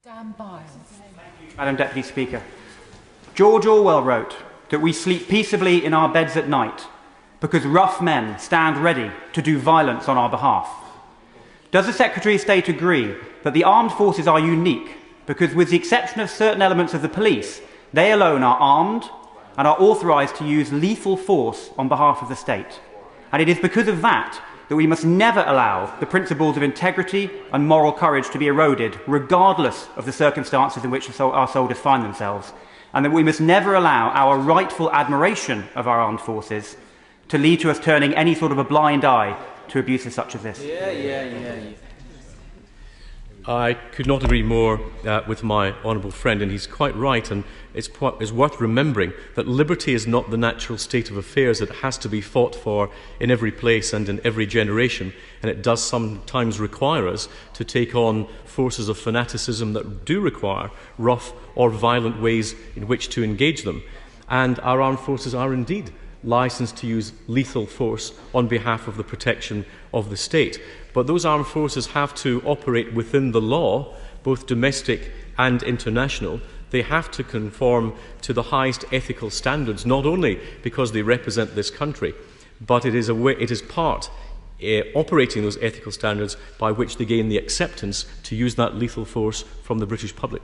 Dan Byles. Madam Deputy Speaker, George Orwell wrote that we sleep peaceably in our beds at night because rough men stand ready to do violence on our behalf. Does the Secretary of State agree that the armed forces are unique because, with the exception of certain elements of the police, they alone are armed and are authorised to use lethal force on behalf of the state? And it is because of that that we must never allow the principles of integrity and moral courage to be eroded, regardless of the circumstances in which our soldiers find themselves, and that we must never allow our rightful admiration of our armed forces to lead to us turning any sort of a blind eye to abuses such as this. I could not agree more with my honourable friend, and he's quite right, and it's worth remembering that liberty is not the natural state of affairs. It has to be fought for in every place and in every generation, and it does sometimes require us to take on forces of fanaticism that do require rough or violent ways in which to engage them. And our armed forces are indeed licensed to use lethal force on behalf of the protection of the state. But those armed forces have to operate within the law, both domestic and international. They have to conform to the highest ethical standards, not only because they represent this country, but it is part operating those ethical standards by which they gain the acceptance to use that lethal force from the British public.